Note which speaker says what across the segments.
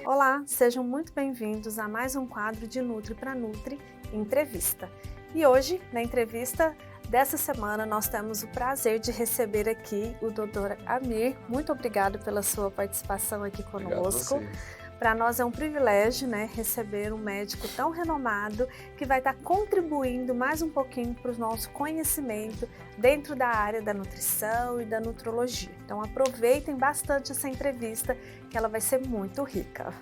Speaker 1: Olá, sejam muito bem-vindos a mais um quadro de Nutri para Nutri Entrevista. E hoje, na entrevista dessa semana, nós temos o prazer de receber aqui o Dr. Amir. Muito obrigado pela sua participação aqui conosco. Para nós é um privilégio, receber um médico tão renomado que vai estar contribuindo mais um pouquinho para o nosso conhecimento dentro da área da nutrição e da nutrologia. Então aproveitem bastante essa entrevista, que ela vai ser muito rica.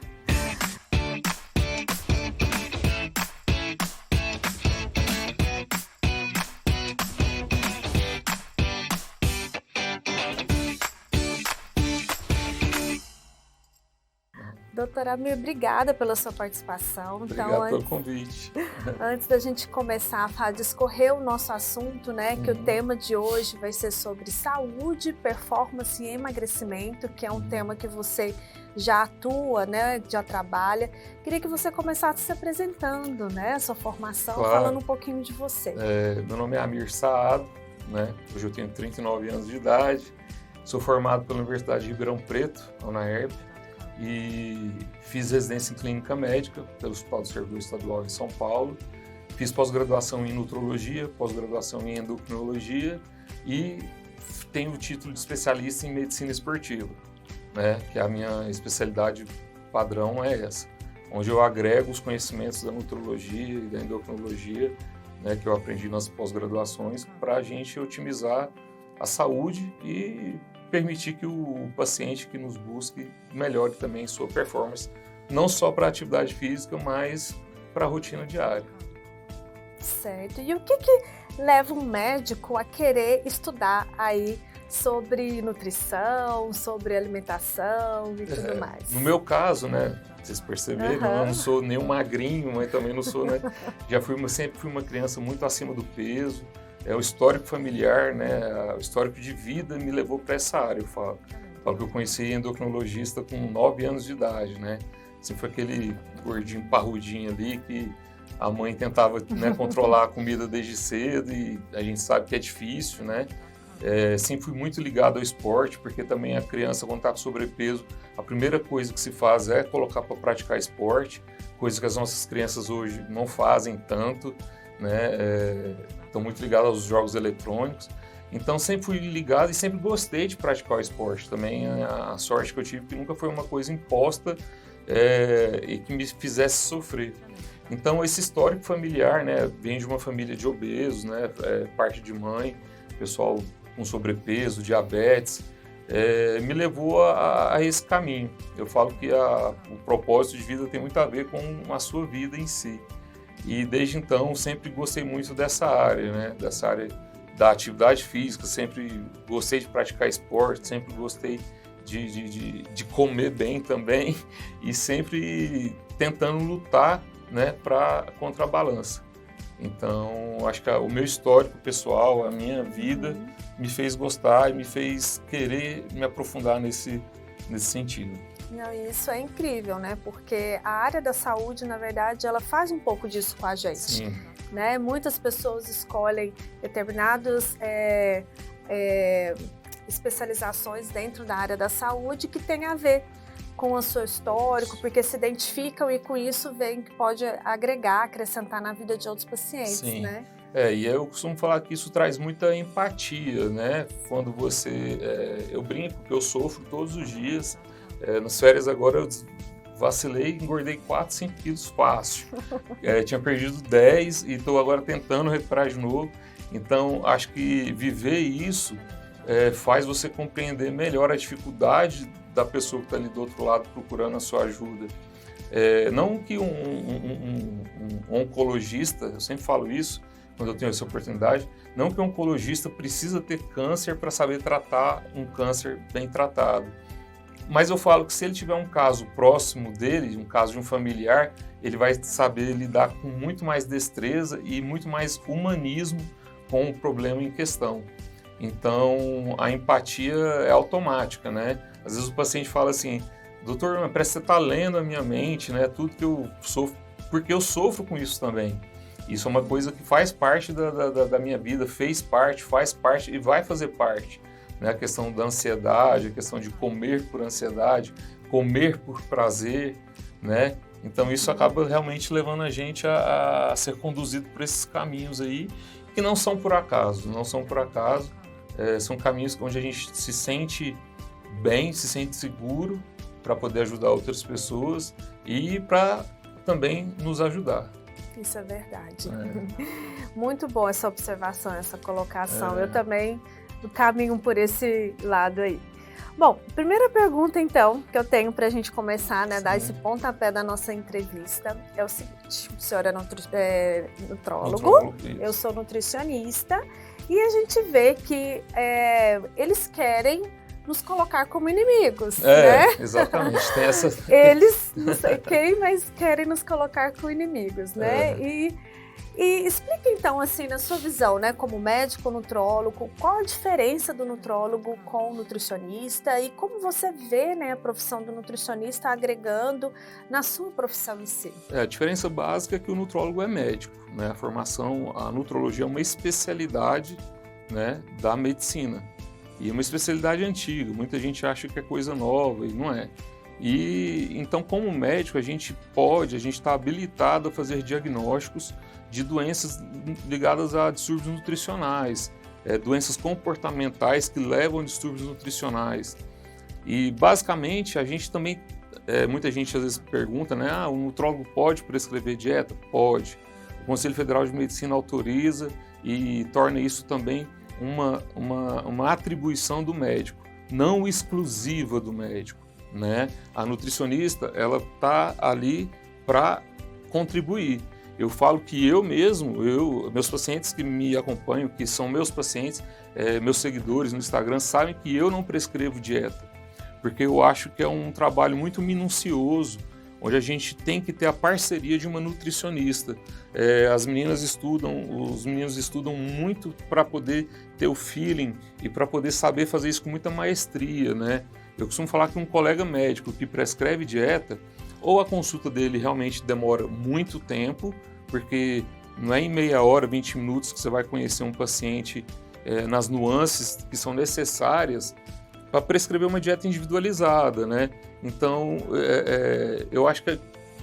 Speaker 1: Doutora Amir, obrigada pela sua participação.
Speaker 2: Obrigado pelo convite.
Speaker 1: Antes da gente começar a discorrer o nosso assunto, que o tema de hoje vai ser sobre saúde, performance e emagrecimento, que é um tema que você já atua, já trabalha. Queria que você começasse se apresentando, a sua formação,
Speaker 2: Claro.
Speaker 1: Falando um pouquinho de você.
Speaker 2: Meu nome é Amir Saad, Hoje eu tenho 39 anos de idade, sou formado pela Universidade de Ribeirão Preto, a UNAERP, e fiz residência em clínica médica pelo Hospital do Servidor Estadual em São Paulo. Fiz pós-graduação em nutrologia, pós-graduação em endocrinologia e tenho o título de especialista em medicina esportiva, que a minha especialidade padrão é essa, onde eu agrego os conhecimentos da nutrologia e da endocrinologia, que eu aprendi nas pós-graduações, para a gente otimizar a saúde e permitir que o paciente que nos busque melhore também sua performance, não só para a atividade física, mas para a rotina diária.
Speaker 1: Certo. E o que leva um médico a querer estudar aí sobre nutrição, sobre alimentação e tudo mais?
Speaker 2: No meu caso, vocês perceberam, eu não sou nem um magrinho, mas também não sou, sempre fui uma criança muito acima do peso. O histórico familiar, o histórico de vida me levou para essa área, eu falo que eu conheci endocrinologista com 9 anos de idade, Assim, foi aquele gordinho parrudinho ali que a mãe tentava controlar a comida desde cedo e a gente sabe que é difícil, Sempre fui muito ligado ao esporte, porque também a criança, quando está com sobrepeso, a primeira coisa que se faz é colocar para praticar esporte, coisa que as nossas crianças hoje não fazem tanto, Estão muito ligados aos jogos eletrônicos. Então sempre fui ligado e sempre gostei de praticar o esporte. Também a sorte que eu tive que nunca foi uma coisa imposta e que me fizesse sofrer. Então esse histórico familiar, vem de uma família de obesos, parte de mãe, pessoal com sobrepeso, diabetes, me levou a esse caminho. Eu falo que o propósito de vida tem muito a ver com a sua vida em si. E desde então sempre gostei muito dessa área, dessa área da atividade física, sempre gostei de praticar esporte, sempre gostei de comer bem também e sempre tentando lutar, contra a balança. Então, acho que o meu histórico pessoal, a minha vida, me fez gostar e me fez querer me aprofundar nesse sentido.
Speaker 1: Não, isso é incrível, Porque a área da saúde, na verdade, ela faz um pouco disso com a gente.
Speaker 2: Sim.
Speaker 1: Muitas pessoas escolhem determinadas especializações dentro da área da saúde que tem a ver com o seu histórico, porque se identificam e com isso vem que pode agregar, acrescentar na vida de outros pacientes,
Speaker 2: Sim. E eu costumo falar que isso traz muita empatia, Quando você... eu brinco que eu sofro todos os dias. Nas férias agora eu vacilei e engordei 4, 5 quilos fácil. Tinha perdido 10 e estou agora tentando recuperar de novo. Então, acho que viver isso faz você compreender melhor a dificuldade da pessoa que está ali do outro lado procurando a sua ajuda. Não que um oncologista, eu sempre falo isso quando eu tenho essa oportunidade, não que um oncologista precisa ter câncer para saber tratar um câncer bem tratado. Mas eu falo que se ele tiver um caso próximo dele, um caso de um familiar, ele vai saber lidar com muito mais destreza e muito mais humanismo com o problema em questão. Então, a empatia é automática, Às vezes o paciente fala assim, doutor, parece que você está lendo a minha mente, Tudo que eu sofro, porque eu sofro com isso também. Isso é uma coisa que faz parte da minha vida, faz parte e vai fazer parte. A questão da ansiedade, a questão de comer por ansiedade, comer por prazer, né? Então isso acaba realmente levando a gente a ser conduzido por esses caminhos aí, que não são por acaso, são caminhos onde a gente se sente bem, se sente seguro para poder ajudar outras pessoas e para também nos ajudar.
Speaker 1: Isso é verdade. Muito boa essa observação, essa colocação. Eu também caminho por esse lado aí. Bom, primeira pergunta então que eu tenho para a gente começar, né, dar esse pontapé da nossa entrevista é o seguinte: o senhor é nutrólogo, eu sou nutricionista e a gente vê que eles querem nos colocar como inimigos, né?
Speaker 2: Exatamente, tem essa...
Speaker 1: Eles, não sei quem, mas querem nos colocar como inimigos, né? E explica então, assim, na sua visão, né, como médico, nutrólogo, qual a diferença do nutrólogo com o nutricionista e como você vê, né, a profissão do nutricionista agregando na sua profissão em si?
Speaker 2: A diferença básica é que o nutrólogo é médico, né? A nutrologia é uma especialidade, né, da medicina e uma especialidade antiga. Muita gente acha que é coisa nova e não é. E então, como médico, a gente está habilitado a fazer diagnósticos de doenças ligadas a distúrbios nutricionais, doenças comportamentais que levam a distúrbios nutricionais. E basicamente a gente também, muita gente às vezes pergunta, né, o nutrólogo pode prescrever dieta? Pode. O Conselho Federal de Medicina autoriza e torna isso também uma atribuição do médico, não exclusiva do médico, né? A nutricionista, ela está ali para contribuir. Eu falo que meus pacientes que me acompanham, que são meus pacientes, meus seguidores no Instagram, sabem que eu não prescrevo dieta, porque eu acho que é um trabalho muito minucioso, onde a gente tem que ter a parceria de uma nutricionista. As meninas os meninos estudam muito para poder ter o feeling e para poder saber fazer isso com muita maestria, né? Eu costumo falar que um colega médico que prescreve dieta, ou a consulta dele realmente demora muito tempo, porque não é em meia hora, 20 minutos que você vai conhecer um paciente nas nuances que são necessárias para prescrever uma dieta individualizada, né? Então, eu acho que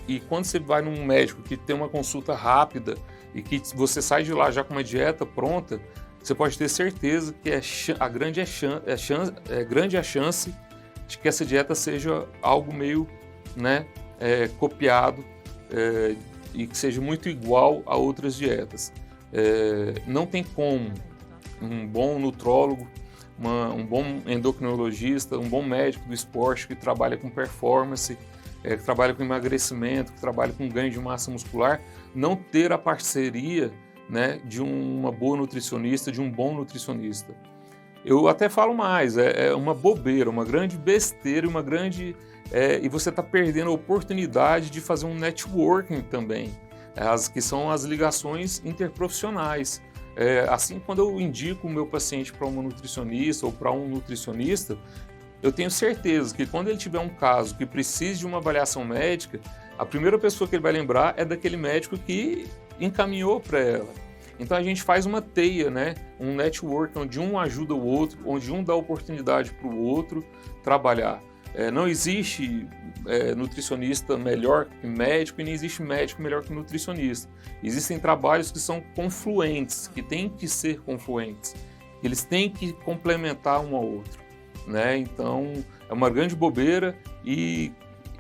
Speaker 2: e quando você vai num médico que tem uma consulta rápida e que você sai de lá já com uma dieta pronta, você pode ter certeza que grande a chance de que essa dieta seja algo meio, né, copiado e que seja muito igual a outras dietas. Não tem como um bom nutrólogo, um bom endocrinologista, um bom médico do esporte que trabalha com performance, que trabalha com emagrecimento, que trabalha com ganho de massa muscular, não ter a parceria, né, de uma boa nutricionista, de um bom nutricionista. Eu até falo mais, é uma bobeira, uma grande besteira, e você está perdendo a oportunidade de fazer um networking também, que são as ligações interprofissionais. Assim, quando eu indico o meu paciente para uma nutricionista ou para um nutricionista, eu tenho certeza que quando ele tiver um caso que precise de uma avaliação médica, a primeira pessoa que ele vai lembrar é daquele médico que encaminhou para ela. Então a gente faz uma teia, né? Um network onde um ajuda o outro, onde um dá oportunidade para o outro trabalhar. Não existe nutricionista melhor que médico e nem existe médico melhor que nutricionista. Existem trabalhos que são confluentes, que têm que ser confluentes. Eles têm que complementar um ao outro, né? Então é uma grande bobeira e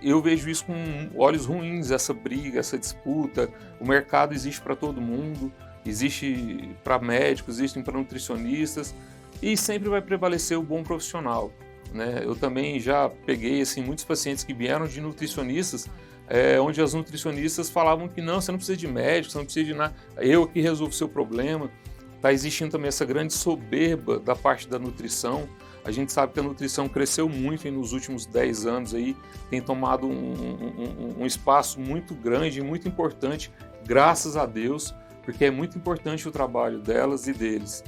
Speaker 2: eu vejo isso com olhos ruins, essa briga, essa disputa. O mercado existe para todo mundo. Existe para médicos, existem para nutricionistas e sempre vai prevalecer o bom profissional, né? Eu também já peguei assim, muitos pacientes que vieram de nutricionistas, onde as nutricionistas falavam que não, você não precisa de médico, você não precisa de nada, eu aqui resolvo o seu problema. Está existindo também essa grande soberba da parte da nutrição. A gente sabe que a nutrição cresceu muito nos últimos 10 anos, aí, tem tomado um espaço muito grande e muito importante, graças a Deus, porque é muito importante o trabalho delas e deles,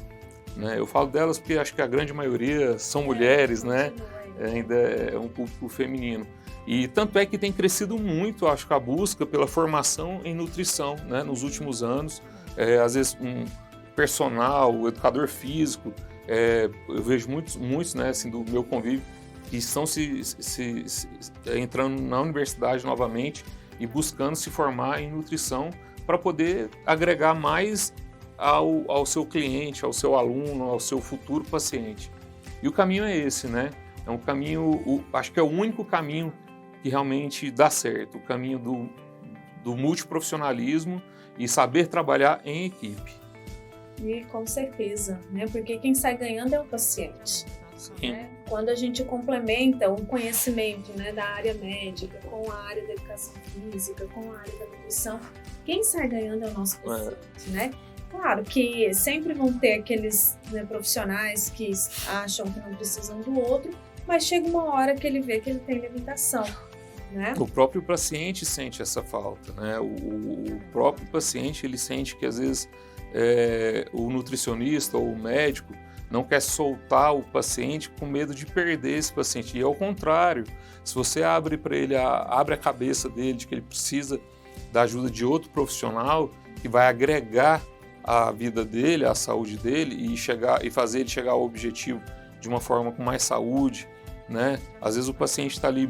Speaker 2: né? Eu falo delas porque acho que a grande maioria são mulheres, né? Ainda é um público feminino. E tanto é que tem crescido muito, acho que a busca pela formação em nutrição, né? Nos últimos anos. Às vezes um personal, educador físico, eu vejo muitos, né, assim, do meu convívio, que estão entrando na universidade novamente e buscando se formar em nutrição para poder agregar mais ao seu cliente, ao seu aluno, ao seu futuro paciente. E o caminho é esse, né? É um caminho, acho que é o único caminho que realmente dá certo, o caminho do multiprofissionalismo e saber trabalhar em equipe.
Speaker 1: E com certeza, né? Porque quem sai ganhando é o paciente. Né? Quando a gente complementa o conhecimento, né, da área médica com a área da educação física, com a área da nutrição, quem sai ganhando é o nosso paciente, né? Claro que sempre vão ter aqueles, né, profissionais que acham que não precisam do outro, mas chega uma hora que ele vê que ele tem limitação, né?
Speaker 2: O próprio paciente sente essa falta, né? O próprio paciente, ele sente que às vezes o nutricionista ou o médico não quer soltar o paciente com medo de perder esse paciente. E ao contrário, se você abre para ele, abre a cabeça dele de que ele precisa da ajuda de outro profissional que vai agregar a vida dele, a saúde dele e fazer ele chegar ao objetivo de uma forma com mais saúde, né? Às vezes o paciente está ali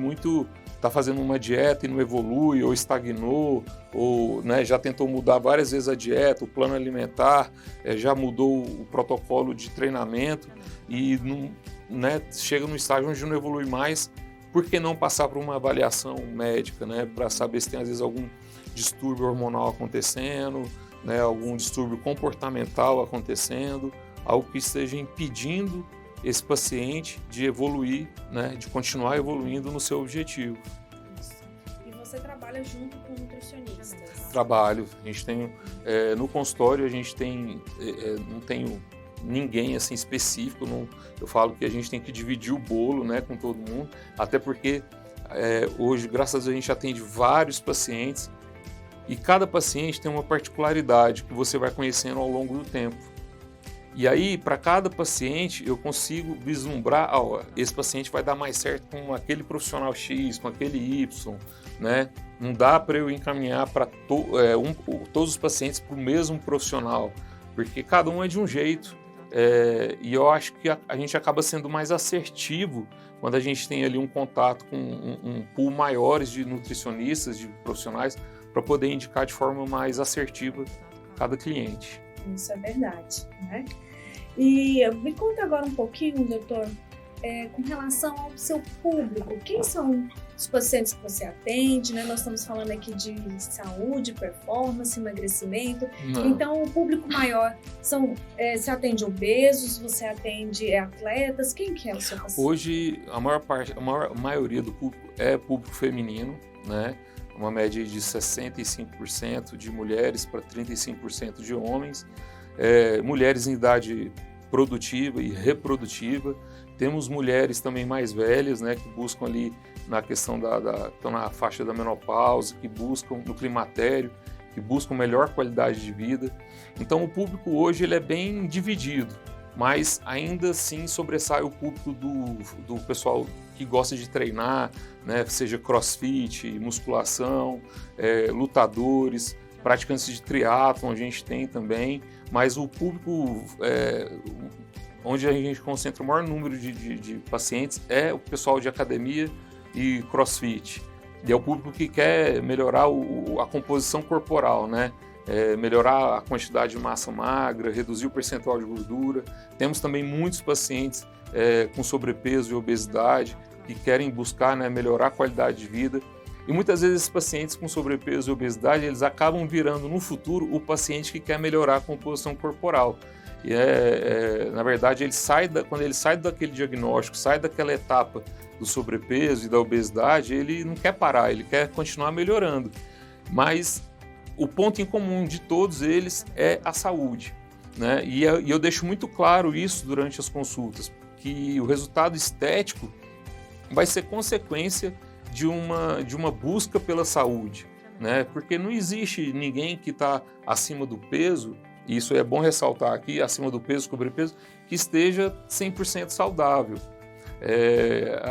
Speaker 2: está fazendo uma dieta e não evolui, ou estagnou, ou, né, já tentou mudar várias vezes a dieta, o plano alimentar, já mudou o protocolo de treinamento e não, né, chega no estágio onde não evolui mais. Por que não passar por uma avaliação médica, né, para saber se tem às vezes algum distúrbio hormonal acontecendo, né, algum distúrbio comportamental acontecendo, algo que esteja impedindo esse paciente de evoluir, né, de continuar evoluindo no seu objetivo.
Speaker 1: Isso. E você trabalha junto com nutricionistas?
Speaker 2: Trabalho. A gente tem, no consultório a gente tem, não tenho ninguém assim específico, eu falo que a gente tem que dividir o bolo, né, com todo mundo, até porque hoje, graças a Deus, a gente atende vários pacientes e cada paciente tem uma particularidade que você vai conhecendo ao longo do tempo. E aí, para cada paciente, eu consigo vislumbrar, esse paciente vai dar mais certo com aquele profissional X, com aquele Y, né? Não dá para eu encaminhar para todos os pacientes para o mesmo profissional, porque cada um é de um jeito. E eu acho que a gente acaba sendo mais assertivo quando a gente tem ali um contato com um pool maiores de nutricionistas, de profissionais, para poder indicar de forma mais assertiva cada cliente.
Speaker 1: Isso é verdade, né? E me conta agora um pouquinho, doutor, com relação ao seu público. Quem são os pacientes que você atende, né? Nós estamos falando aqui de saúde, performance, emagrecimento.
Speaker 2: Não.
Speaker 1: Então, o público maior você atende obesos, você atende atletas. Quem que é o seu paciente?
Speaker 2: Hoje, a maioria do público é público feminino, né? Uma média de 65% de mulheres para 35% de homens, mulheres em idade produtiva e reprodutiva. Temos mulheres também mais velhas, né, que buscam ali na questão estão na faixa da menopausa, que buscam no climatério, que buscam melhor qualidade de vida. Então o público hoje ele é bem dividido, mas ainda assim sobressai o público do pessoal que gosta de treinar, né, seja crossfit, musculação, lutadores, praticantes de triatlon a gente tem também, mas o público onde a gente concentra o maior número de pacientes é o pessoal de academia e crossfit. E é o público que quer melhorar a composição corporal, né? Melhorar a quantidade de massa magra, reduzir o percentual de gordura. Temos também muitos pacientes com sobrepeso e obesidade que querem buscar, né, melhorar a qualidade de vida. E muitas vezes esses pacientes com sobrepeso e obesidade, eles acabam virando no futuro o paciente que quer melhorar a composição corporal. E na verdade, quando ele sai daquele diagnóstico, sai daquela etapa do sobrepeso e da obesidade, ele não quer parar, ele quer continuar melhorando. Mas o ponto em comum de todos eles é a saúde, né? E eu deixo muito claro isso durante as consultas, que o resultado estético vai ser consequência de uma busca pela saúde, né? Porque não existe ninguém que está acima do peso, e isso é bom ressaltar aqui, acima do peso, sobrepeso, que esteja 100% saudável.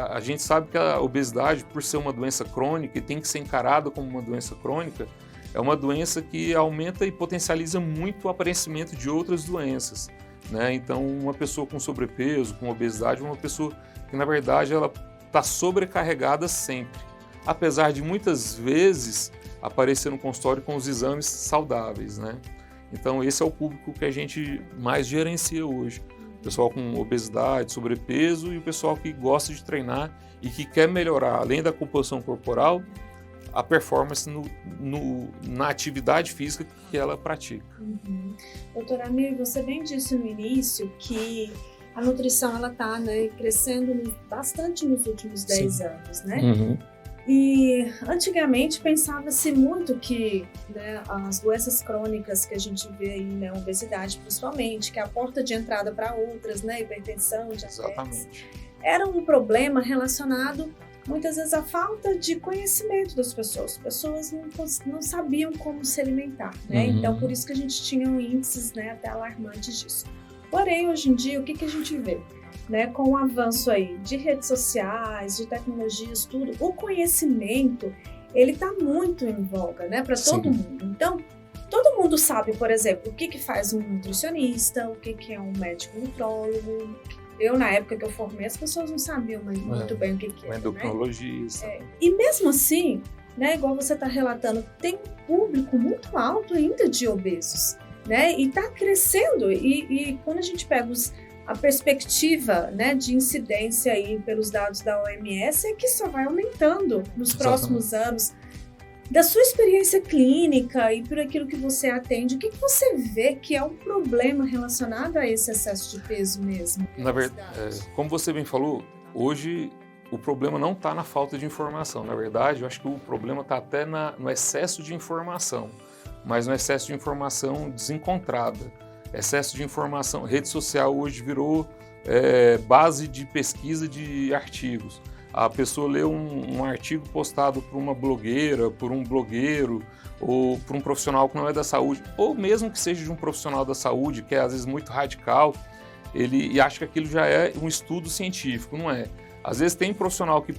Speaker 2: A gente sabe que a obesidade, por ser uma doença crônica e tem que ser encarada como uma doença crônica, é uma doença que aumenta e potencializa muito o aparecimento de outras doenças, né? Então, uma pessoa com sobrepeso, com obesidade, é uma pessoa que, na verdade, ela está sobrecarregada sempre, apesar de muitas vezes aparecer no consultório com os exames saudáveis, né? Então esse é o público que a gente mais gerencia hoje. O pessoal com obesidade, sobrepeso e o pessoal que gosta de treinar e que quer melhorar, além da composição corporal, a performance na atividade física que ela pratica.
Speaker 1: Doutora Amir, você bem disse no início que a nutrição ela está, né, crescendo bastante nos últimos 10 anos, né? E antigamente pensava-se muito que, né, as doenças crônicas que a gente vê aí, né, obesidade principalmente, que é a porta de entrada para outras, né, hipertensão, diabetes, era um problema relacionado muitas vezes à falta de conhecimento das pessoas. As pessoas não sabiam como se alimentar, né? Então por isso que a gente tinha índices, né, até alarmantes disso. Porém, hoje em dia, o que a gente vê? Né, com o avanço aí de redes sociais, de tecnologias, tudo, o conhecimento, ele está muito em voga, né, para todo mundo. Então, todo mundo sabe, por exemplo, o que faz um nutricionista, o que é um médico nutrólogo. Eu, na época que eu formei, as pessoas não sabiam muito bem o que é.
Speaker 2: Um endocrinologista.
Speaker 1: Né? E mesmo assim, né, igual você está relatando, tem um público muito alto ainda de obesos, né, e está crescendo. E quando a gente pega a perspectiva, né, de incidência aí pelos dados da OMS é que só vai aumentando nos próximos anos. Da sua experiência clínica e por aquilo que você atende, o que você vê que é um problema relacionado a esse excesso de peso mesmo?
Speaker 2: Na verdade, como você bem falou, hoje o problema não está na falta de informação. Na verdade, eu acho que o problema está até no excesso de informação, mas no excesso de informação desencontrada. Excesso de informação. Rede social hoje virou base de pesquisa de artigos. A pessoa lê um artigo postado por uma blogueira, por um blogueiro, ou por um profissional que não é da saúde, ou mesmo que seja de um profissional da saúde, que é às vezes muito radical, ele acha que aquilo já é um estudo científico, não é? Às vezes tem profissional que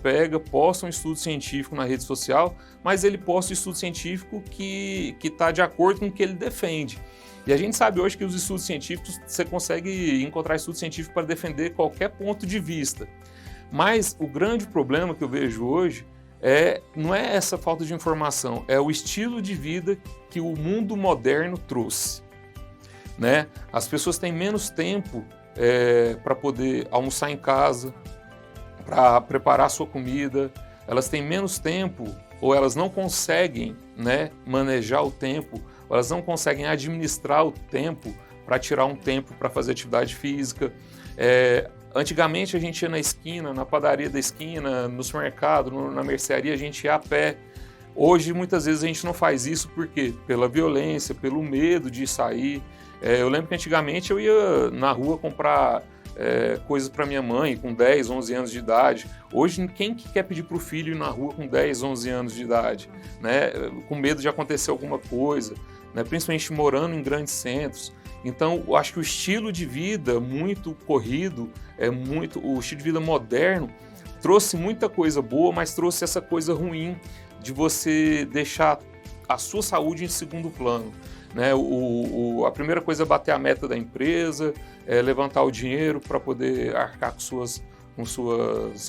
Speaker 2: posta um estudo científico na rede social, mas ele posta um estudo científico que está de acordo com o que ele defende. E a gente sabe hoje que os estudos científicos, você consegue encontrar estudos científicos para defender qualquer ponto de vista. Mas o grande problema que eu vejo hoje não é essa falta de informação, é o estilo de vida que o mundo moderno trouxe. Né? As pessoas têm menos tempo para poder almoçar em casa, para preparar a sua comida, elas têm menos tempo ou elas não conseguem, né, manejar o tempo, ou elas não conseguem administrar o tempo para tirar um tempo para fazer atividade física. Antigamente a gente ia na esquina, na padaria da esquina, no supermercado, na mercearia, a gente ia a pé. Hoje muitas vezes a gente não faz isso por quê? Pela violência, pelo medo de sair. Eu lembro que antigamente eu ia na rua comprar coisas para minha mãe com 10, 11 anos de idade. Hoje, quem que quer pedir para o filho ir na rua com 10, 11 anos de idade? Né? Com medo de acontecer alguma coisa, né? Principalmente morando em grandes centros. Então, eu acho que o estilo de vida muito corrido, o estilo de vida moderno, trouxe muita coisa boa, mas trouxe essa coisa ruim de você deixar a sua saúde em segundo plano. Né? A primeira coisa é bater a meta da empresa, levantar o dinheiro para poder arcar com suas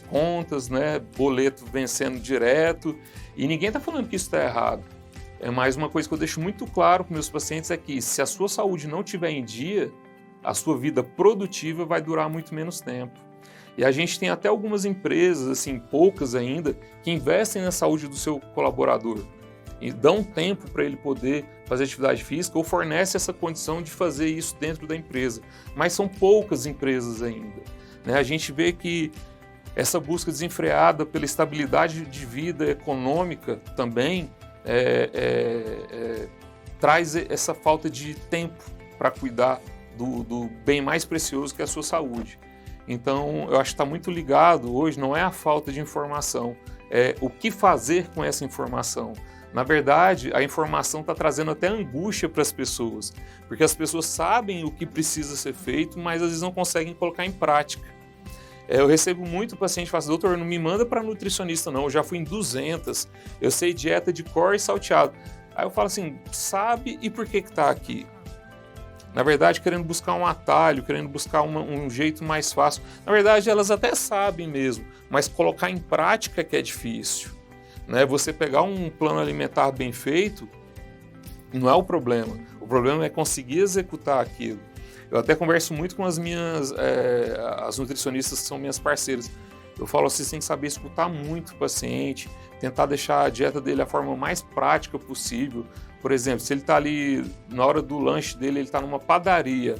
Speaker 2: contas, né? Boleto vencendo direto, e ninguém está falando que isso está errado. Mas uma coisa que eu deixo muito claro para meus pacientes é que se a sua saúde não estiver em dia, a sua vida produtiva vai durar muito menos tempo. E a gente tem até algumas empresas, assim, poucas ainda, que investem na saúde do seu colaborador e dão tempo para ele poder fazer atividade física ou fornece essa condição de fazer isso dentro da empresa. Mas são poucas empresas ainda. Né? A gente vê que essa busca desenfreada pela estabilidade de vida econômica também traz essa falta de tempo para cuidar do bem mais precioso que é a sua saúde. Então, eu acho que está muito ligado hoje, não é a falta de informação, é o que fazer com essa informação. Na verdade, a informação está trazendo até angústia para as pessoas, porque as pessoas sabem o que precisa ser feito, mas às vezes não conseguem colocar em prática. Eu recebo muito paciente que fala assim, doutor, não me manda para nutricionista não, eu já fui em 200, eu sei dieta de cor e salteado. Aí eu falo assim, sabe e por que está aqui? Na verdade, querendo buscar um atalho, querendo buscar um jeito mais fácil. Na verdade, elas até sabem mesmo, mas colocar em prática que é difícil. Né? Você pegar um plano alimentar bem feito não é o problema. O problema é conseguir executar aquilo. Eu até converso muito com as minhas as nutricionistas que são minhas parceiras. Eu falo assim, você tem que saber escutar muito o paciente, tentar deixar a dieta dele da forma mais prática possível. Por exemplo, se ele está ali na hora do lanche dele, ele está numa padaria.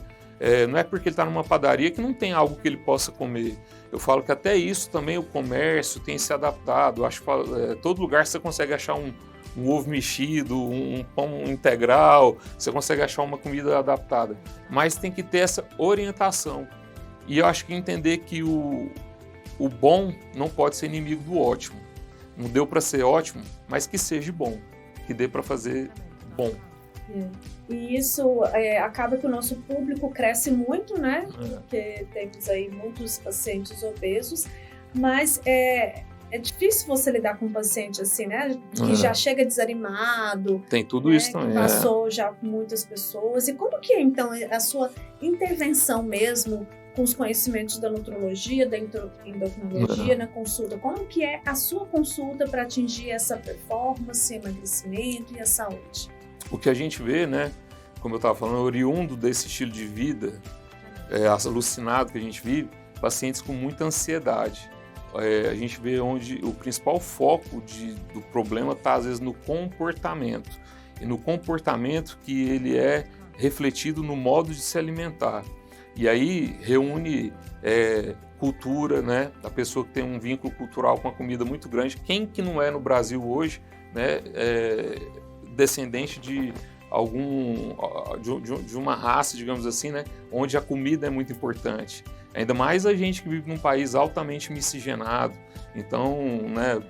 Speaker 2: Não é porque ele está numa padaria que não tem algo que ele possa comer. Eu falo que até isso também o comércio tem se adaptado. Eu acho que todo lugar você consegue achar um ovo mexido, um pão integral, você consegue achar uma comida adaptada. Mas tem que ter essa orientação. E eu acho que entender que o bom não pode ser inimigo do ótimo. Não deu para ser ótimo, mas que seja bom, que dê para fazer bom.
Speaker 1: E isso acaba que o nosso público cresce muito, né? Porque temos aí muitos pacientes obesos, mas é difícil você lidar com um paciente assim, né? Que já chega desanimado.
Speaker 2: Tem tudo isso também.
Speaker 1: Que passou já com muitas pessoas. E como que é, então, a sua intervenção mesmo com os conhecimentos da nutrologia, da endocrinologia na consulta? Como que é a sua consulta para atingir essa performance, emagrecimento e a saúde?
Speaker 2: O que a gente vê, né, como eu estava falando, oriundo desse estilo de vida, alucinado que a gente vive, pacientes com muita ansiedade. A gente vê onde o principal foco do problema está, às vezes, no comportamento. E no comportamento que ele é refletido no modo de se alimentar. E aí reúne cultura, né? A pessoa que tem um vínculo cultural com a comida muito grande. Quem que não é no Brasil hoje, né, descendente de de uma raça, digamos assim, né, onde a comida é muito importante. Ainda mais a gente que vive num país altamente miscigenado. Então, né,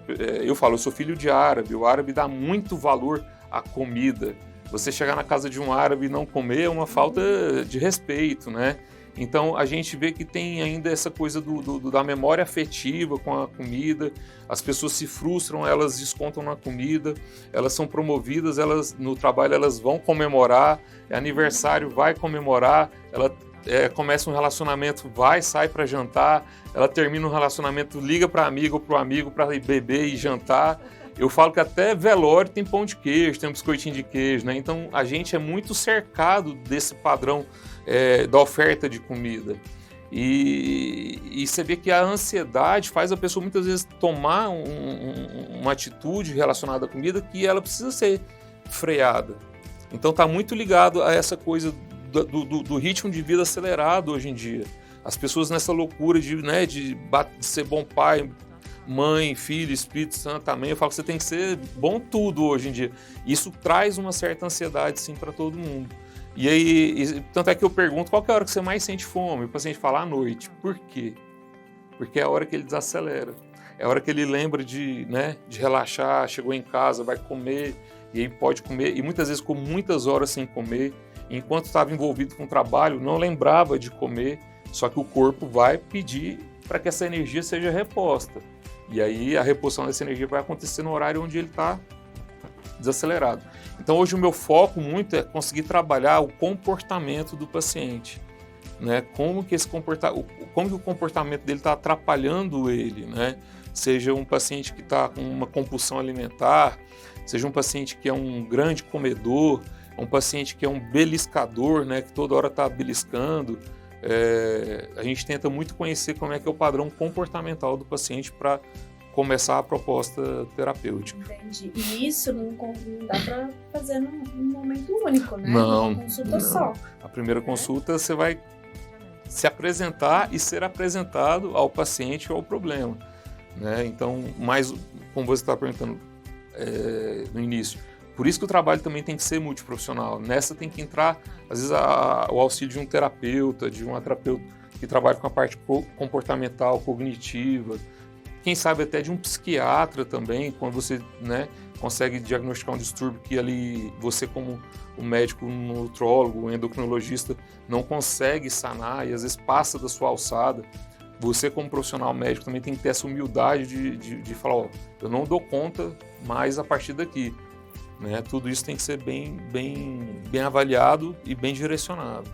Speaker 2: eu sou filho de árabe. O árabe dá muito valor à comida. Você chegar na casa de um árabe e não comer é uma falta de respeito, né? Então, a gente vê que tem ainda essa coisa da memória afetiva com a comida. As pessoas se frustram, elas descontam na comida, elas são promovidas, no trabalho elas vão comemorar, aniversário vai comemorar, ela começa um relacionamento, sai para jantar, ela termina um relacionamento, liga para amiga ou para o amigo para beber e jantar. Eu falo que até velório tem pão de queijo, tem um biscoitinho de queijo, né? Então, a gente é muito cercado desse padrão da oferta de comida. E você vê que a ansiedade faz a pessoa muitas vezes tomar uma atitude relacionada à comida que ela precisa ser freada. Então está muito ligado a essa coisa do ritmo de vida acelerado hoje em dia. As pessoas nessa loucura de ser bom pai, mãe, filho, Espírito Santo também. Eu falo que você tem que ser bom tudo hoje em dia. Isso traz uma certa ansiedade sim para todo mundo. E aí, tanto é que eu pergunto qual que é a hora que você mais sente fome. O paciente fala à noite. Por quê? Porque é a hora que ele desacelera. É a hora que ele lembra de relaxar, chegou em casa, vai comer, e aí pode comer. E muitas vezes ficou muitas horas sem comer. Enquanto estava envolvido com o trabalho, não lembrava de comer. Só que o corpo vai pedir para que essa energia seja reposta. E aí a reposição dessa energia vai acontecer no horário onde ele está desacelerado. Então hoje o meu foco muito é conseguir trabalhar o comportamento do paciente, né? Como que o comportamento dele está atrapalhando ele, né? Seja um paciente que está com uma compulsão alimentar, seja um paciente que é um grande comedor, um paciente que é um beliscador, né? Que toda hora está beliscando. A gente tenta muito conhecer como é que é o padrão comportamental do paciente para começar a proposta terapêutica.
Speaker 1: Entendi. E isso não dá para fazer num momento único, né?
Speaker 2: Não.
Speaker 1: Uma consulta só.
Speaker 2: A primeira consulta você vai se apresentar e ser apresentado ao paciente ou ao problema, né? Então, mais como você está perguntando no início, por isso que o trabalho também tem que ser multiprofissional. Nessa tem que entrar, às vezes, o auxílio de um terapeuta, de uma terapeuta que trabalha com a parte comportamental, cognitiva, quem sabe até de um psiquiatra também, quando você consegue diagnosticar um distúrbio que ali você, como um médico, um nutrólogo, um endocrinologista, não consegue sanar e às vezes passa da sua alçada. Você, como profissional médico, também tem que ter essa humildade de falar, eu não dou conta mais a partir daqui. né? Tudo isso tem que ser bem avaliado e bem direcionado.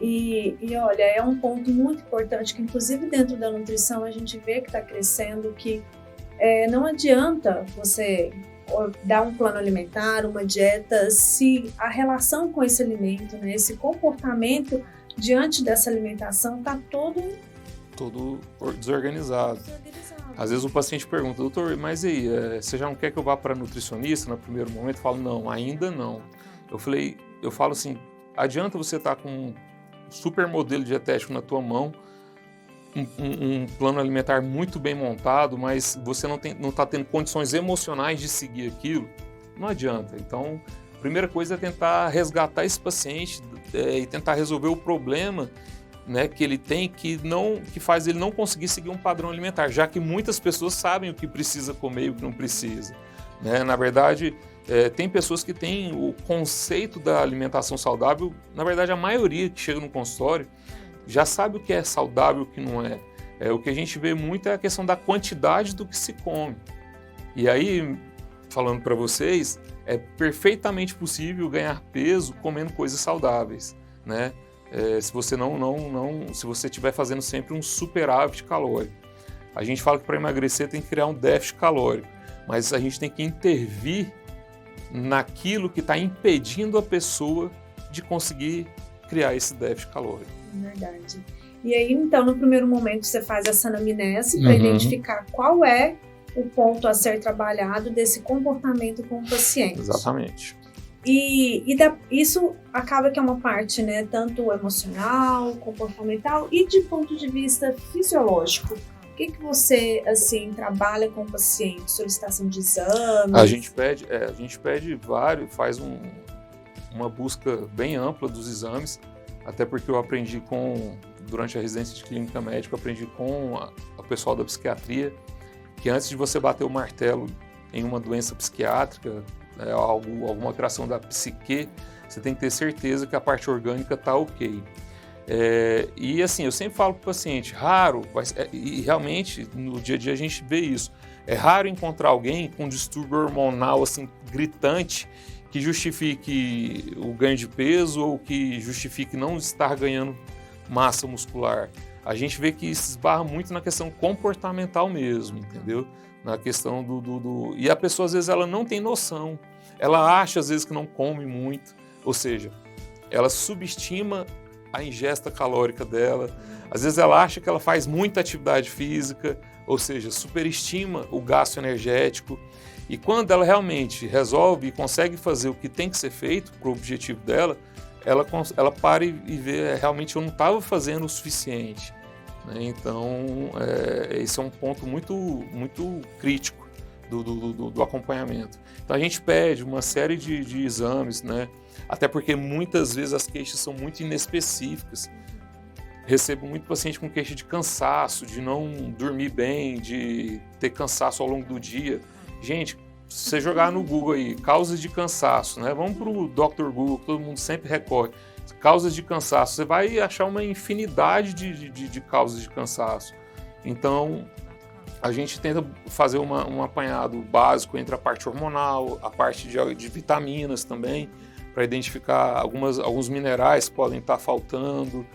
Speaker 1: E olha, é um ponto muito importante que inclusive dentro da nutrição a gente vê que está crescendo, que não adianta você dar um plano alimentar, uma dieta, se a relação com esse alimento, né, esse comportamento diante dessa alimentação está todo
Speaker 2: desorganizado. Às vezes o paciente pergunta, doutor, mas e aí, você já não quer que eu vá para nutricionista no primeiro momento? Eu falo, não, ainda não. Eu falo assim, adianta você estar com um super modelo dietético na tua mão, um plano alimentar muito bem montado, mas você não está tendo condições emocionais de seguir aquilo, não adianta. Então, a primeira coisa é tentar resgatar esse paciente e tentar resolver o problema, né, que ele tem, que faz ele não conseguir seguir um padrão alimentar, já que muitas pessoas sabem o que precisa comer e o que não precisa, né? Na verdade, tem pessoas que têm o conceito da alimentação saudável, na verdade a maioria que chega no consultório já sabe o que é saudável e o que não é. O que a gente vê muito é a questão da quantidade do que se come. E aí, falando para vocês, é perfeitamente possível ganhar peso comendo coisas saudáveis, né? Se você se você estiver fazendo sempre um superávit calórico. A gente fala que para emagrecer tem que criar um déficit calórico, mas a gente tem que intervir naquilo que está impedindo a pessoa de conseguir criar esse déficit calórico.
Speaker 1: Verdade. E aí, então, no primeiro momento, você faz essa anamnese para identificar qual é o ponto a ser trabalhado desse comportamento com o paciente.
Speaker 2: Exatamente.
Speaker 1: Isso acaba que é uma parte, né, tanto emocional, comportamental e de ponto de vista fisiológico. O que você, assim, trabalha com o paciente? Solicitação de exames?
Speaker 2: A gente pede vários, faz uma busca bem ampla dos exames, até porque eu aprendi durante a residência de clínica médica, eu aprendi com o pessoal da psiquiatria, que antes de você bater o martelo em uma doença psiquiátrica, alguma alteração da psique, você tem que ter certeza que a parte orgânica está ok. E assim, eu sempre falo para o paciente, raro, e realmente no dia a dia a gente vê isso, é raro encontrar alguém com um distúrbio hormonal assim, gritante, que justifique o ganho de peso ou que justifique não estar ganhando massa muscular. A gente vê que se esbarra muito na questão comportamental mesmo, entendeu? Na questão E a pessoa, às vezes, ela não tem noção. Ela acha, às vezes, que não come muito. Ou seja, ela subestima a ingesta calórica dela. Às vezes, ela acha que ela faz muita atividade física. Ou seja, superestima o gasto energético. E quando ela realmente resolve e consegue fazer o que tem que ser feito para o objetivo dela, ela para e vê, realmente eu não estava fazendo o suficiente. Então, esse é um ponto muito, muito crítico do acompanhamento. Então, a gente pede uma série de exames, né? Até porque muitas vezes as queixas são muito inespecíficas. Recebo muito paciente com queixa de cansaço, de não dormir bem, de ter cansaço ao longo do dia. Gente, se você jogar no Google aí, causas de cansaço, né? Vamos para o Dr. Google, que todo mundo sempre recorre. Causas de cansaço, você vai achar uma infinidade de causas de cansaço. Então, a gente tenta fazer um apanhado básico entre a parte hormonal, a parte de vitaminas também, para identificar alguns minerais que podem estar faltando.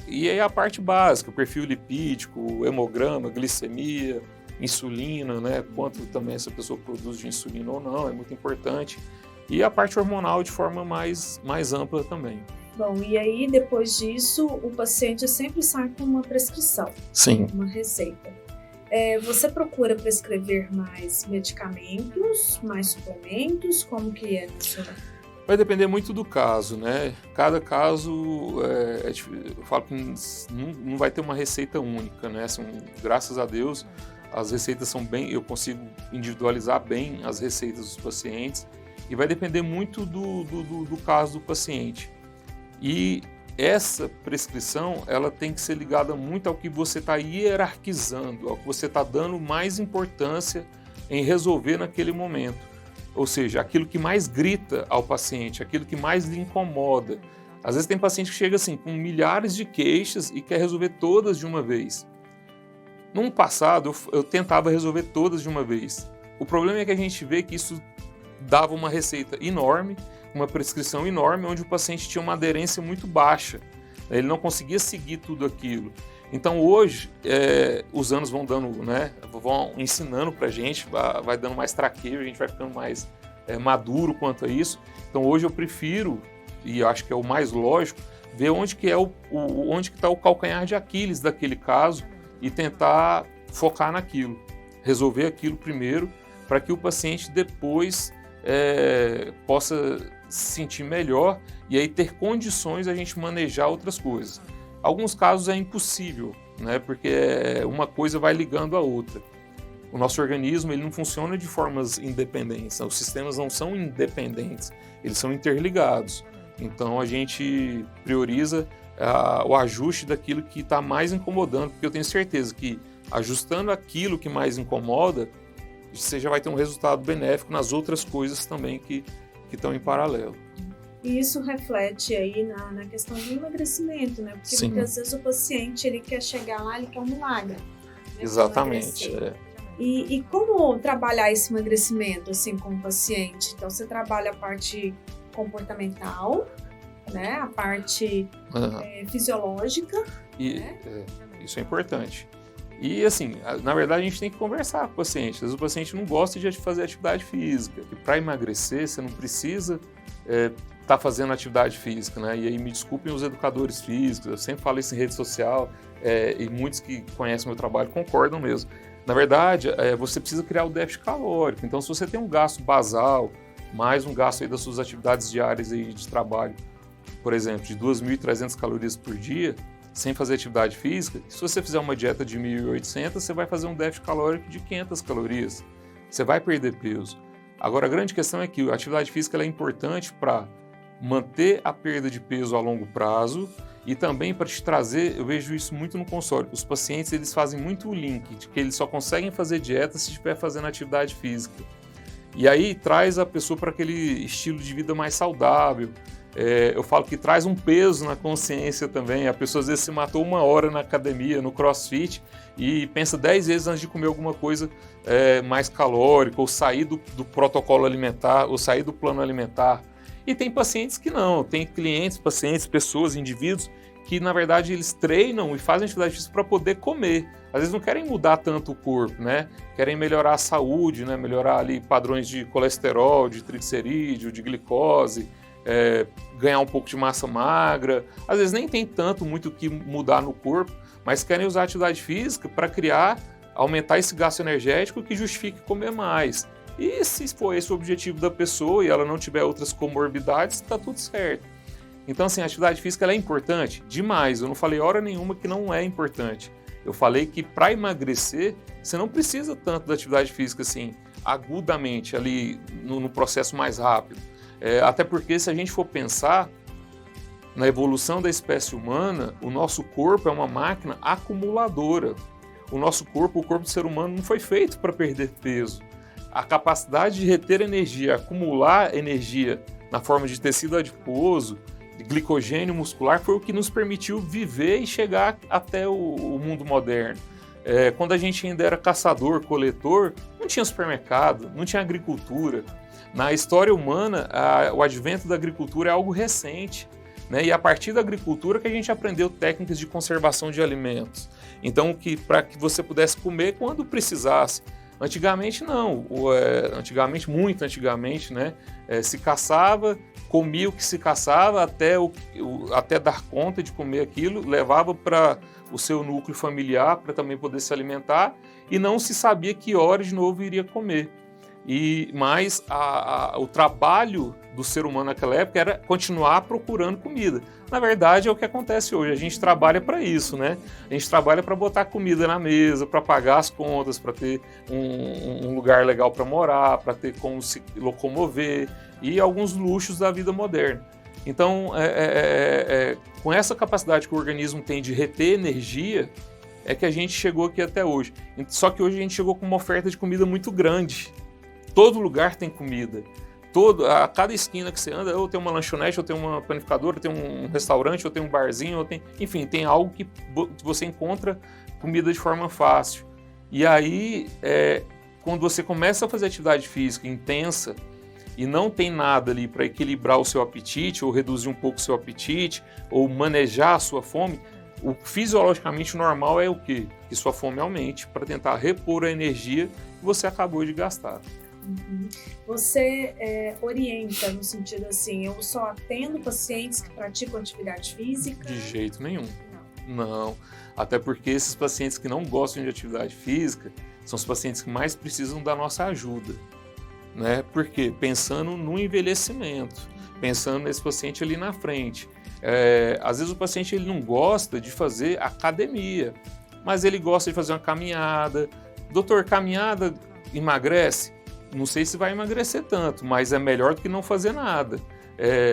Speaker 2: E aí a parte básica, o perfil lipídico, o hemograma, glicemia, insulina, né? Quanto também essa pessoa produz de insulina ou não, é muito importante. E a parte hormonal de forma mais ampla também.
Speaker 1: Bom, e aí depois disso, o paciente sempre sai com uma prescrição.
Speaker 2: Sim.
Speaker 1: Uma receita. Você procura prescrever mais medicamentos, mais suplementos? Como que é isso?
Speaker 2: Vai depender muito do caso, né? Cada caso, eu falo que não vai ter uma receita única, né? Graças a Deus, as receitas são eu consigo individualizar bem as receitas dos pacientes. E vai depender muito do caso do paciente. E essa prescrição, ela tem que ser ligada muito ao que você está hierarquizando, ao que você está dando mais importância em resolver naquele momento. Ou seja, aquilo que mais grita ao paciente, aquilo que mais lhe incomoda. Às vezes tem paciente que chega assim, com milhares de queixas e quer resolver todas de uma vez. No passado, eu tentava resolver todas de uma vez. o problema é que a gente vê que isso dava uma receita enorme, uma prescrição enorme, onde o paciente tinha uma aderência muito baixa. Ele não conseguia seguir tudo aquilo. Então hoje, os anos vão dando, né, vão ensinando para a gente, vai dando mais traqueio, a gente vai ficando mais maduro quanto a isso. Então hoje eu prefiro, e eu acho que é o mais lógico, ver onde que está o calcanhar de Aquiles daquele caso e tentar focar naquilo, resolver aquilo primeiro, para que o paciente depois possa se sentir melhor e aí ter condições a gente manejar outras coisas. Alguns casos é impossível, né, porque uma coisa vai ligando a outra. O nosso organismo ele não funciona de formas independentes, os sistemas não são independentes, eles são interligados. Então a gente prioriza o ajuste daquilo que está mais incomodando, porque eu tenho certeza que ajustando aquilo que mais incomoda, você já vai ter um resultado benéfico nas outras coisas também que estão em paralelo.
Speaker 1: E isso reflete aí na questão do emagrecimento, né? Porque muitas vezes o paciente ele quer chegar lá, ele quer um milagre. Né?
Speaker 2: Exatamente.
Speaker 1: E como trabalhar esse emagrecimento assim com o paciente? Então você trabalha a parte comportamental, né? A parte fisiológica. Né?
Speaker 2: Isso é importante. E assim, na verdade a gente tem que conversar com o paciente. Às vezes o paciente não gosta de fazer atividade física. E para emagrecer, você não precisa estar fazendo atividade física, né? E aí me desculpem os educadores físicos, eu sempre falo isso em rede social, e muitos que conhecem meu trabalho concordam mesmo. Na verdade, você precisa criar o déficit calórico. Então, se você tem um gasto basal, mais um gasto aí das suas atividades diárias aí de trabalho, por exemplo, de 2.300 calorias por dia, sem fazer atividade física, se você fizer uma dieta de 1.800, você vai fazer um déficit calórico de 500 calorias. Você vai perder peso. Agora, a grande questão é que a atividade física ela é importante para manter a perda de peso a longo prazo e também para te trazer, eu vejo isso muito no consultório, os pacientes eles fazem muito o link de que eles só conseguem fazer dieta se estiver fazendo atividade física. E aí traz a pessoa para aquele estilo de vida mais saudável. Eu falo que traz um peso na consciência também. A pessoa às vezes se matou 1 hora na academia, no crossfit, e pensa 10 vezes antes de comer alguma coisa mais calórica, ou sair do protocolo alimentar, ou sair do plano alimentar. E tem pacientes que não, tem clientes, pacientes, pessoas, indivíduos, que na verdade eles treinam e fazem atividade física para poder comer. Às vezes não querem mudar tanto o corpo, né? Querem melhorar a saúde, né? Melhorar ali padrões de colesterol, de triglicerídeo, de glicose, ganhar um pouco de massa magra. Às vezes nem tem tanto muito o que mudar no corpo, mas querem usar a atividade física para aumentar esse gasto energético que justifique comer mais. E se for esse o objetivo da pessoa e ela não tiver outras comorbidades, está tudo certo. Então, assim, a atividade física ela é importante demais. Eu não falei hora nenhuma que não é importante. Eu falei que para emagrecer, você não precisa tanto da atividade física assim, agudamente, ali no processo mais rápido. Até porque se a gente for pensar na evolução da espécie humana, o nosso corpo é uma máquina acumuladora. O corpo do ser humano não foi feito para perder peso. A capacidade de reter energia, acumular energia na forma de tecido adiposo, de glicogênio muscular, foi o que nos permitiu viver e chegar até o mundo moderno. Quando a gente ainda era caçador, coletor, não tinha supermercado, não tinha agricultura. Na história humana, o advento da agricultura é algo recente, né? E a partir da agricultura que a gente aprendeu técnicas de conservação de alimentos. Então, para que você pudesse comer quando precisasse. Antigamente não, muito antigamente, né? Se caçava, comia o que se caçava até dar conta de comer aquilo, levava para o seu núcleo familiar para também poder se alimentar e não se sabia que hora de novo iria comer. Mas o trabalho do ser humano naquela época era continuar procurando comida. Na verdade, é o que acontece hoje. A gente trabalha para isso, né? A gente trabalha para botar comida na mesa, para pagar as contas, para ter um lugar legal para morar, para ter como se locomover e alguns luxos da vida moderna. Então, com essa capacidade que o organismo tem de reter energia, é que a gente chegou aqui até hoje. Só que hoje a gente chegou com uma oferta de comida muito grande. Todo lugar tem comida. A cada esquina que você anda, ou tem uma lanchonete, ou tem uma panificadora, ou tem um restaurante, ou tem um barzinho, enfim, tem algo que você encontra comida de forma fácil. E aí, quando você começa a fazer atividade física intensa e não tem nada ali para equilibrar o seu apetite, ou reduzir um pouco o seu apetite, ou manejar a sua fome, o fisiologicamente normal é o quê? Que sua fome aumente para tentar repor a energia que você acabou de gastar.
Speaker 1: Você orienta no sentido assim, eu só atendo pacientes que praticam atividade física?
Speaker 2: De jeito nenhum. Não. Até porque esses pacientes que não gostam de atividade física são os pacientes que mais precisam da nossa ajuda, né? Porque pensando no envelhecimento, pensando nesse paciente ali na frente. Às vezes o paciente ele não gosta de fazer academia, mas ele gosta de fazer uma caminhada. Doutor, caminhada emagrece? Não sei se vai emagrecer tanto, mas é melhor do que não fazer nada.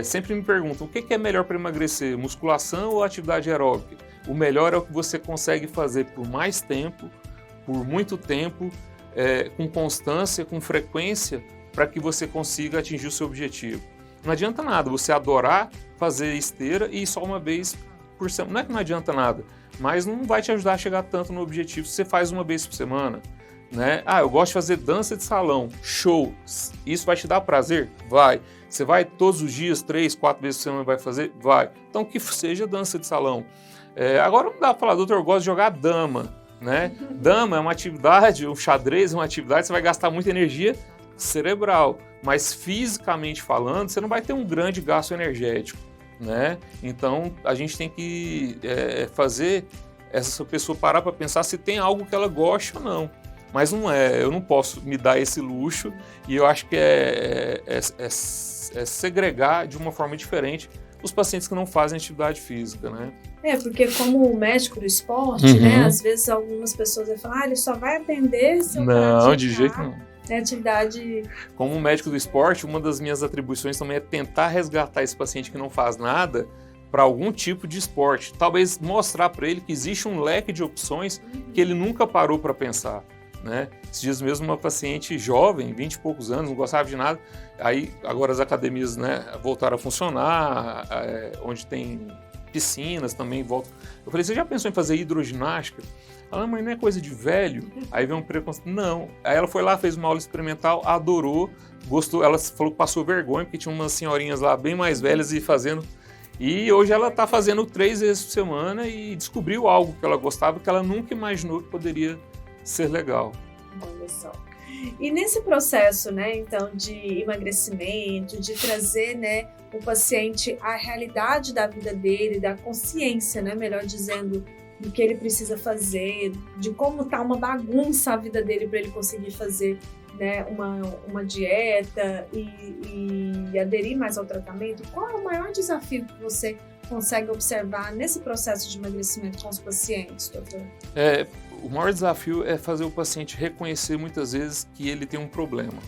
Speaker 2: Sempre me perguntam, o que é melhor para emagrecer, musculação ou atividade aeróbica? O melhor é o que você consegue fazer por mais tempo, por muito tempo, com constância, com frequência, para que você consiga atingir o seu objetivo. Não adianta nada você adorar fazer esteira e ir só uma vez por semana. Não é que não adianta nada, mas não vai te ajudar a chegar tanto no objetivo se você faz uma vez por semana. Né? Eu gosto de fazer dança de salão, show, isso vai te dar prazer? Vai. Você vai todos os dias, 3, 4 vezes por semana vai fazer? Vai. Então que seja dança de salão. Agora não dá para falar, doutor, eu gosto de jogar dama, né? Dama é uma atividade, o xadrez é uma atividade, você vai gastar muita energia cerebral, mas fisicamente falando, você não vai ter um grande gasto energético, né? Então a gente tem que fazer essa pessoa parar para pensar se tem algo que ela gosta ou não. Mas não eu não posso me dar esse luxo e eu acho que é segregar de uma forma diferente os pacientes que não fazem atividade física, né?
Speaker 1: Porque como médico do esporte, né, às vezes algumas pessoas vão falar, ele só vai atender se eu
Speaker 2: Não, de jeito nenhum.
Speaker 1: Atividade...
Speaker 2: Como médico do esporte, uma das minhas atribuições também é tentar resgatar esse paciente que não faz nada para algum tipo de esporte. Talvez mostrar para ele que existe um leque de opções que ele nunca parou para pensar. Né? Esses dias mesmo uma paciente jovem, 20 e poucos anos, não gostava de nada, aí agora as academias, né, voltaram a funcionar, onde tem piscinas também voltam. Eu falei, você já pensou em fazer hidroginástica? Ela, mãe, não é coisa de velho? Aí veio um preconceito, não. Aí ela foi lá, fez uma aula experimental, adorou, gostou, ela falou que passou vergonha, porque tinha umas senhorinhas lá bem mais velhas e fazendo. E hoje ela está fazendo 3 vezes por semana e descobriu algo que ela gostava, que ela nunca imaginou que poderia ser legal.
Speaker 1: Olha só. E nesse processo, né, então, de emagrecimento, de trazer, né, o paciente à realidade da vida dele, da consciência, né, melhor dizendo, do que ele precisa fazer, de como está uma bagunça a vida dele para ele conseguir fazer, né, uma dieta e aderir mais ao tratamento, qual é o maior desafio que você consegue observar nesse processo de emagrecimento com os pacientes, doutor?
Speaker 2: O maior desafio é fazer o paciente reconhecer muitas vezes que ele tem um problema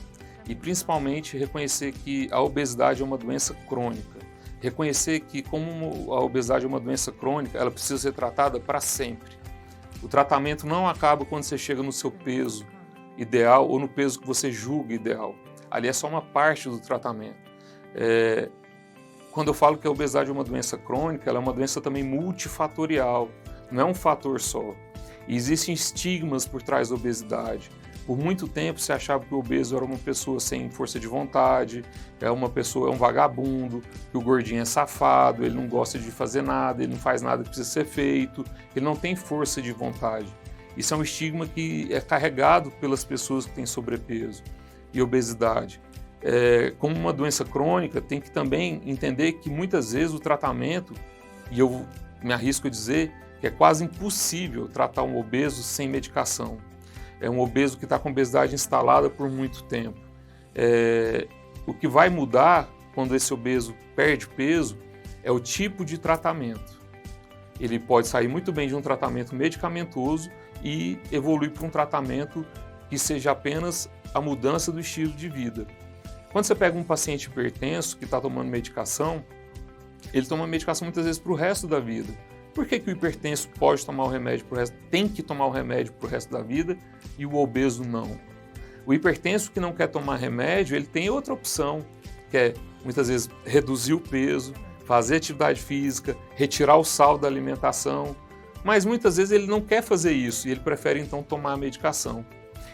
Speaker 2: e principalmente reconhecer que a obesidade é uma doença crônica. Reconhecer que como a obesidade é uma doença crônica, ela precisa ser tratada para sempre. O tratamento não acaba quando você chega no seu peso ideal ou no peso que você julga ideal. Ali é só uma parte do tratamento. Quando eu falo que a obesidade é uma doença crônica, ela é uma doença também multifatorial, não é um fator só. E existem estigmas por trás da obesidade. Por muito tempo se achava que o obeso era uma pessoa sem força de vontade, é um vagabundo, que o gordinho é safado, ele não gosta de fazer nada, ele não faz nada que precisa ser feito, ele não tem força de vontade. Isso é um estigma que é carregado pelas pessoas que têm sobrepeso e obesidade. Como uma doença crônica, tem que também entender que muitas vezes o tratamento, e eu me arrisco a dizer, que é quase impossível tratar um obeso sem medicação. É um obeso que está com obesidade instalada por muito tempo. O que vai mudar quando esse obeso perde peso é o tipo de tratamento. Ele pode sair muito bem de um tratamento medicamentoso e evoluir para um tratamento que seja apenas a mudança do estilo de vida. Quando você pega um paciente hipertenso que está tomando medicação, ele toma medicação muitas vezes para o resto da vida. Por que o hipertenso pode tomar o remédio tem que tomar o remédio para o resto da vida e o obeso não? O hipertenso que não quer tomar remédio, ele tem outra opção, que é muitas vezes reduzir o peso, fazer atividade física, retirar o sal da alimentação, mas muitas vezes ele não quer fazer isso e ele prefere então tomar a medicação.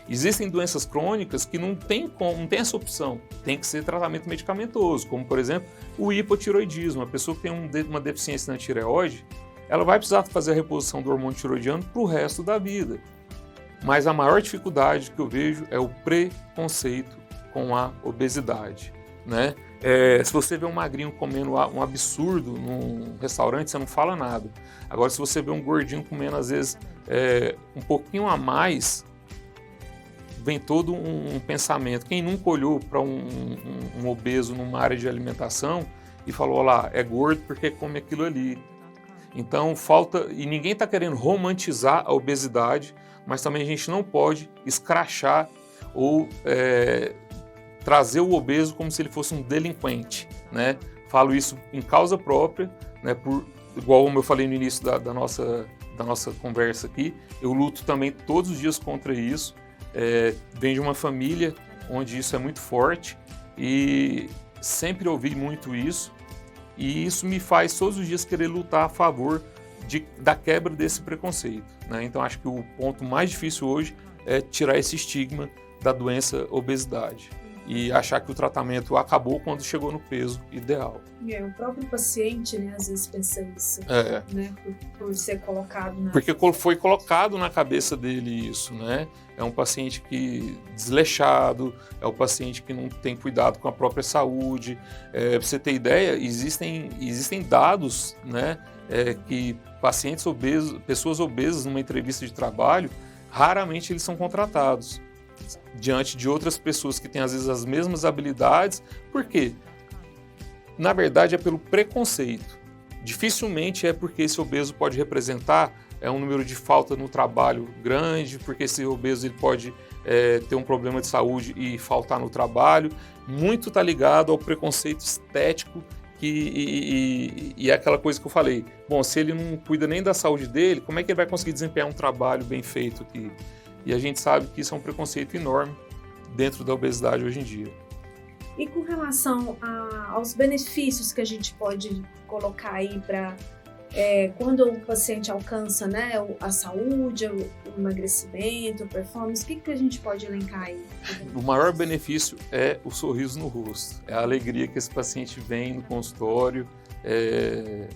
Speaker 2: Existem doenças crônicas que não tem essa opção, tem que ser tratamento medicamentoso, como por exemplo o hipotiroidismo. A pessoa que tem uma deficiência na tireoide, ela vai precisar fazer a reposição do hormônio tiroidiano para o resto da vida. Mas a maior dificuldade que eu vejo é o preconceito com a obesidade, né? Se você vê um magrinho comendo um absurdo num restaurante, você não fala nada. Agora, se você vê um gordinho comendo, às vezes, um pouquinho a mais, vem todo um pensamento. Quem nunca olhou para um obeso numa área de alimentação e falou, lá, é gordo porque come aquilo ali. Então, e ninguém está querendo romantizar a obesidade, mas também a gente não pode escrachar ou trazer o obeso como se ele fosse um delinquente, né? Falo isso em causa própria, né? Igual como eu falei no início da nossa conversa aqui, eu luto também todos os dias contra isso. Venho de uma família onde isso é muito forte e sempre ouvi muito isso, e isso me faz todos os dias querer lutar a favor da quebra desse preconceito, né? Então acho que o ponto mais difícil hoje é tirar esse estigma da doença obesidade e achar que o tratamento acabou quando chegou no peso ideal.
Speaker 1: O próprio paciente, né, às vezes pensa isso, né, por ser colocado
Speaker 2: Porque foi colocado na cabeça dele isso, né? É um paciente desleixado, é um paciente que não tem cuidado com a própria saúde. Pra você ter ideia, existem dados, né, que pacientes obesos, pessoas obesas numa entrevista de trabalho, raramente eles são contratados diante de outras pessoas que têm às vezes as mesmas habilidades. Por quê? Na verdade é pelo preconceito. Dificilmente é porque esse obeso pode representar um número de falta no trabalho grande, porque esse obeso ele pode ter um problema de saúde e faltar no trabalho. Muito está ligado ao preconceito estético e é aquela coisa que eu falei. Bom, se ele não cuida nem da saúde dele, como é que ele vai conseguir desempenhar um trabalho bem feito aqui? E a gente sabe que isso é um preconceito enorme dentro da obesidade hoje em dia.
Speaker 1: E com relação aos benefícios que a gente pode colocar aí para quando o paciente alcança, né, a saúde, o emagrecimento, a performance, o que a gente pode elencar aí?
Speaker 2: O maior benefício é o sorriso no rosto, é a alegria que esse paciente vem no consultório, é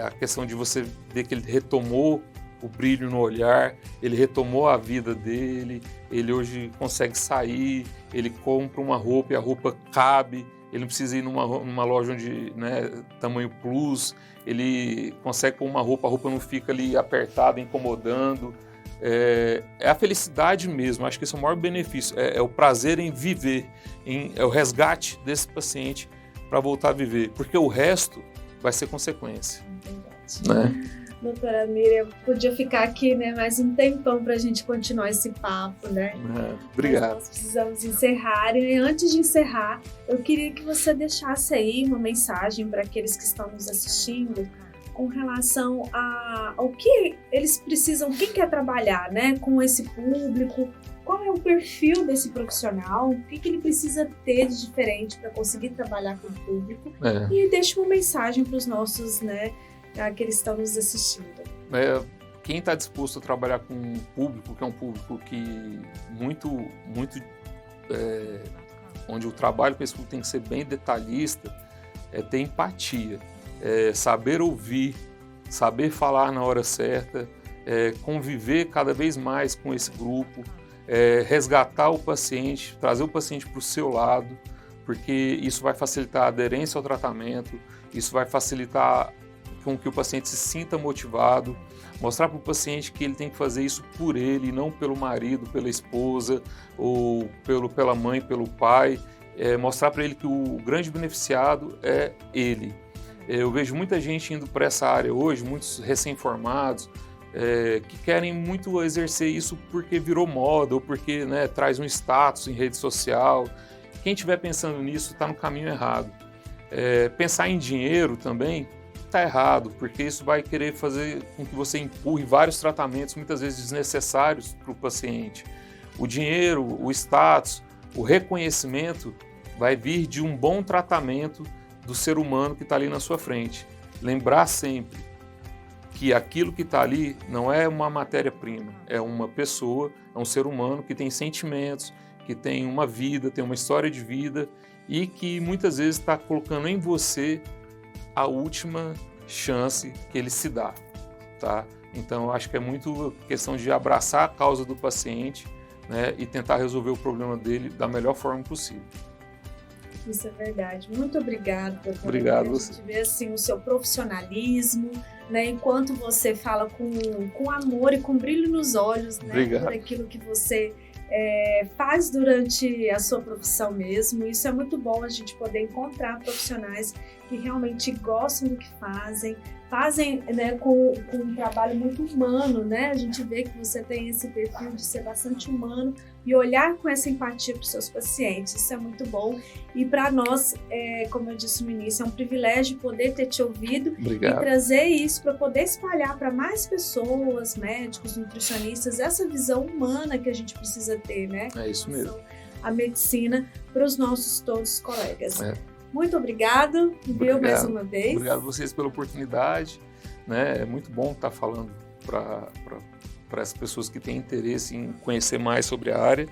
Speaker 2: a questão de você ver que ele retomou o brilho no olhar, ele retomou a vida dele, ele hoje consegue sair, ele compra uma roupa e a roupa cabe, ele não precisa ir numa loja onde, né, tamanho plus, ele consegue pôr uma roupa, a roupa não fica ali apertada, incomodando. É a felicidade mesmo, acho que esse é o maior benefício, é o prazer em viver, é o resgate desse paciente para voltar a viver, porque o resto vai ser consequência. Né?
Speaker 1: Doutora Miriam, podia ficar aqui, né, mais um tempão para a gente continuar esse papo, né?
Speaker 2: Obrigado.
Speaker 1: Mas nós precisamos encerrar, e antes de encerrar, eu queria que você deixasse aí uma mensagem para aqueles que estão nos assistindo com relação ao que eles precisam, quem quer trabalhar, né, com esse público, qual é o perfil desse profissional, o que ele precisa ter de diferente para conseguir trabalhar com o público, e deixe uma mensagem para os nossos, né, aqueles que estão nos assistindo.
Speaker 2: Quem está disposto a trabalhar com um público, que é um público que onde o trabalho com esse público tem que ser bem detalhista, ter empatia, saber ouvir, saber falar na hora certa, conviver cada vez mais com esse grupo, resgatar o paciente, trazer o paciente para o seu lado, porque isso vai facilitar a aderência ao tratamento, isso vai facilitar com que o paciente se sinta motivado, mostrar para o paciente que ele tem que fazer isso por ele, não pelo marido, pela esposa, ou pela mãe, pelo pai, mostrar para ele que o grande beneficiado é ele. Eu vejo muita gente indo para essa área hoje, muitos recém-formados, que querem muito exercer isso porque virou moda, ou porque, né, traz um status em rede social. Quem estiver pensando nisso está no caminho errado. Pensar em dinheiro também está errado, porque isso vai querer fazer com que você empurre vários tratamentos, muitas vezes desnecessários para o paciente. O dinheiro, o status, o reconhecimento vai vir de um bom tratamento do ser humano que está ali na sua frente. Lembrar sempre que aquilo que está ali não é uma matéria-prima, é uma pessoa, é um ser humano que tem sentimentos, que tem uma vida, tem uma história de vida e que muitas vezes está colocando em você a última chance que ele se dá, tá? Então, eu acho que é muito questão de abraçar a causa do paciente, né, e tentar resolver o problema dele da melhor forma possível.
Speaker 1: Isso é verdade. Muito obrigada.
Speaker 2: Obrigado.
Speaker 1: A gente vê assim, o seu profissionalismo, né, enquanto você fala com amor e com brilho nos olhos, né, por aquilo que você faz durante a sua profissão mesmo. Isso é muito bom, a gente poder encontrar profissionais que realmente gostam do que fazem, né, com um trabalho muito humano, né? A gente vê que você tem esse perfil de ser bastante humano e olhar com essa empatia para os seus pacientes. Isso é muito bom. E para nós, como eu disse no início, é um privilégio poder ter te ouvido.
Speaker 2: Obrigado.
Speaker 1: E trazer isso para poder espalhar para mais pessoas, médicos, nutricionistas, essa visão humana que a gente precisa ter, né?
Speaker 2: É isso mesmo.
Speaker 1: A medicina para os nossos todos colegas. Muito obrigado, viu, mais uma vez.
Speaker 2: Obrigado a vocês pela oportunidade, né? É muito bom estar falando para as pessoas que têm interesse em conhecer mais sobre a área.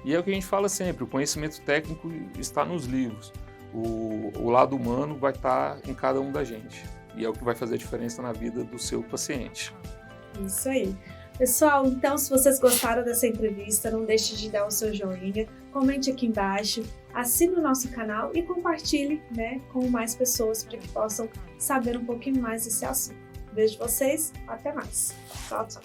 Speaker 2: E é o que a gente fala sempre, o conhecimento técnico está nos livros. O lado humano vai estar em cada um da gente. E é o que vai fazer a diferença na vida do seu paciente.
Speaker 1: Isso aí. Pessoal, então se vocês gostaram dessa entrevista, não deixe de dar o seu joinha, comente aqui embaixo, assine o nosso canal e compartilhe, né, com mais pessoas para que possam saber um pouquinho mais desse assunto. Vejo vocês, até mais. Tchau, tchau.